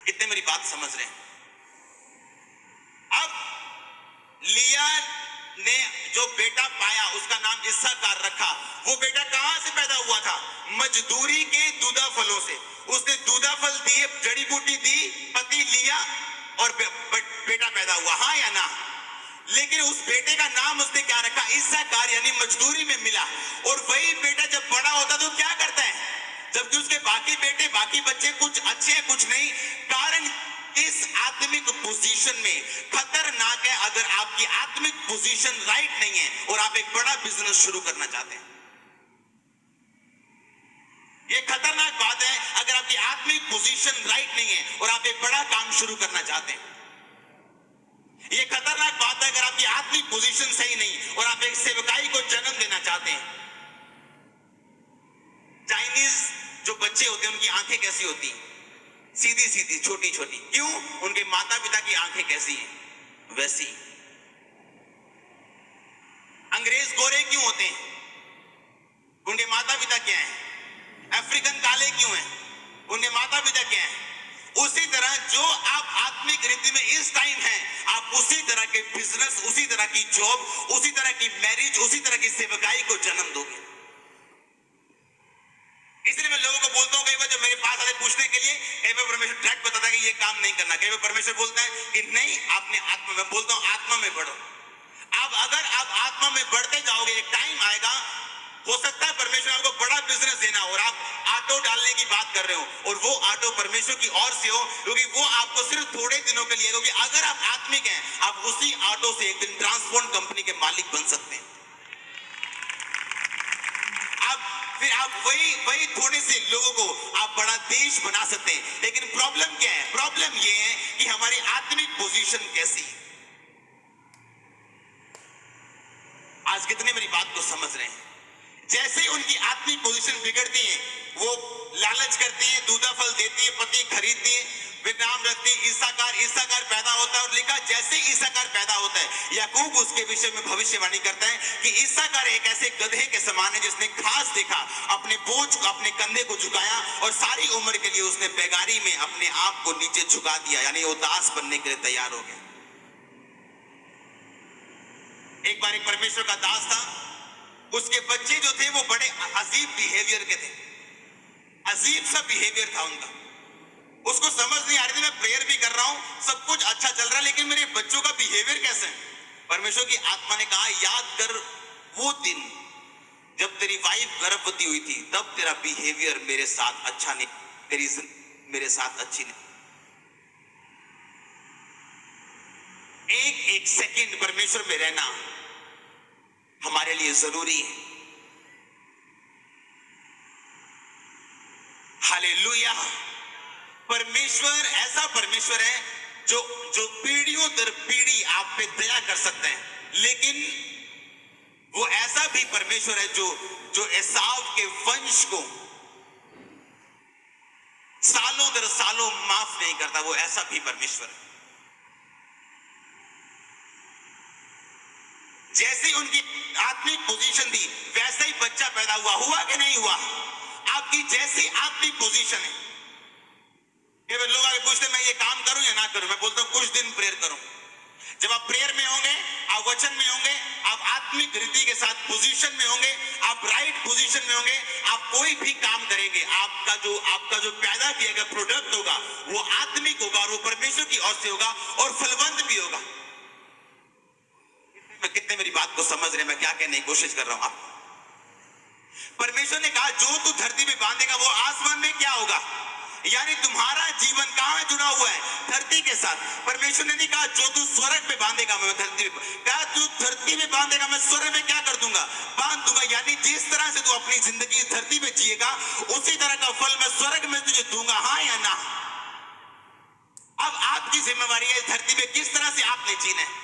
कितने मेरी बात समझ रहे हैं? अब लिया ने जो बेटा पाया उसका नाम इस्साकार रखा। वो बेटा कहां से पैदा हुआ था? मजदूरी के दूधा फलों से। उसने दूधा फल दिए, जड़ी बूटी दी, पति लिया और बेटा पैदा हुआ। हाँ या ना? लेकिन उस बेटे का नाम उसने क्या रखा? इस्साकार, यानी मजदूरी में मिला। और वही बेटा जब बड़ा होता तो क्या करता है? जबकि उसके बाकी बेटे, बाकी बच्चे कुछ अच्छे हैं कुछ नहीं। कारण इस आत्मिक पोजीशन में खतरनाक है अगर आपकी आत्मिक पोजीशन राइट नहीं है और आप एक बड़ा बिजनेस शुरू करना चाहते हैं। यह खतरनाक बात है अगर आपकी आत्मिक पोजीशन राइट नहीं है और आप एक बड़ा काम शुरू करना चाहते हैं। यह खतरनाक बात है अगर आपकी आत्मिक पोजीशन सही नहीं और आप एक सेवकाई को जन्म देना चाहते हैं। चाइनीज जो बच्चे होते हैं उनकी आंखें कैसी होती हैं? सीधी सीधी, छोटी छोटी। क्यों? उनके माता पिता की आंखें कैसी हैं वैसी। अंग्रेज गोरे क्यों होते हैं? उनके माता पिता क्या हैं? अफ्रीकन काले क्यों हैं? उनके माता पिता क्या हैं? उसी तरह जो आप आत्मिक रीति में इस टाइम हैं, आप उसी तरह के बिजनेस, उसी तरह की जॉब, उसी तरह की मैरिज, उसी तरह की सेवकाई को जन्म दोगे। इसलिए मैं लोगों को बोलता हूं, कई बार जब मेरे पास आते पूछने के लिए, कई बार परमेश्वर डायरेक्ट बताता है कि ये काम नहीं करना। कई बार परमेश्वर बोलता है कि नहीं, आपने आत्मा में, बोलता हूं आत्मा में बढ़ो। अब अगर आप आत्मा में बढ़ते जाओगे, एक टाइम आएगा, हो सकता है परमेश्वर आपको बड़ा बिजनेस देना और आप ऑटो डालने की बात कर रहे हो और वो ऑटो परमेश्वर की ओर से हो, क्योंकि वो आपको सिर्फ थोड़े दिनों के लिए, क्योंकि अगर आप आत्मिक हैं, आप उसी ऑटो से एक दिन ट्रांसपोर्ट कंपनी के मालिक बन सकते हैं। फिर आप वही थोड़े से लोगों को आप बड़ा देश बना सकते हैं। लेकिन प्रॉब्लम क्या है? प्रॉब्लम ये है कि हमारी आत्मिक पोजीशन कैसी है। आज कितने मेरी बात को समझ रहे हैं? जैसे ही उनकी आत्मिक पोजीशन बिगड़ती है, वो लालच करती है, दूधा फल देती है, पति खरीदती है, वे नाम रखती है इस्साकार। इस्साकार पैदा होता है और लिखा जैसे इस्साकार पैदा होता है, याकूब उसके विषय में भविष्यवाणी करता है कि इस्साकार एक ऐसे गधे के समान है जिसने घास देखा, अपने बोझ को, अपने कंधे को झुकाया और सारी उम्र के लिए उसने बेगारी में अपने आप को नीचे झुका दिया, यानी वो दास बनने के लिए तैयार हो गया। एक बार एक परमेश्वर का दास था, उसके बच्चे जो थे वो बड़े अजीब बिहेवियर के थे। अजीब सा बिहेवियर था उनका। उसको समझ नहीं आ रही थी, मैं प्रेयर भी कर रहा हूं, सब कुछ अच्छा चल रहा है, लेकिन मेरे बच्चों का बिहेवियर कैसे है? परमेश्वर की आत्मा ने कहा, याद कर वो दिन जब तेरी वाइफ गर्भवती हुई थी, तब तेरा बिहेवियर मेरे साथ अच्छा नहीं, तेरी मेरे साथ अच्छी नहीं। एक एक सेकंड परमेश्वर में रहना हमारे लिए जरूरी है। हालेलुया। परमेश्वर ऐसा परमेश्वर है जो जो पीढ़ियों दर पीढ़ी आप पे दया कर सकते हैं, लेकिन वो ऐसा भी परमेश्वर है जो एसाव के वंश को सालों दर सालों माफ नहीं करता। वो ऐसा भी परमेश्वर है। जैसी उनकी आत्मिक पोजीशन थी, वैसा ही बच्चा पैदा हुआ। हुआ कि नहीं हुआ? आपकी जैसी आत्मिक पोजीशन है। लोग आगे पूछते मैं ये काम करूं या ना करूं, मैं बोलता हूं कुछ दिन प्रेयर करो। जब आप प्रेयर में होंगे, आप वचन में होंगे, आप आत्मिक रीति के साथ पोजीशन में होंगे, आप राइट पोजीशन में होंगे, आप कोई भी काम करेंगे, आपका जो पैदा किया गया प्रोडक्ट होगा वो आत्मिक होगा और वो परमेश्वर की ओर से होगा और फलवंत भी होगा। कितने मेरी बात को समझ रहे? मैं क्या कहने की कोशिश कर रहा हूं आप? परमेश्वर ने कहा जो तू धरती पे बांधेगा वो आसमान में क्या होगा, यानी तुम्हारा जीवन कहां जुड़ा हुआ है? धरती के साथ। परमेश्वर ने नहीं कहा जो तू स्वर्ग पे बांधेगा मैं धरती पे, कहा तू धरती पे बांधेगा मैं स्वर्ग में क्या कर दूंगा, बांध दूंगा। यानी जिस तरह से तू अपनी जिंदगी धरती पे जिएगा उसी तरह का फल मैं स्वर्ग में तुझे दूंगा। हाँ या ना? अब आपकी जिम्मेवारी है धरती पे किस तरह से आपने जीना है।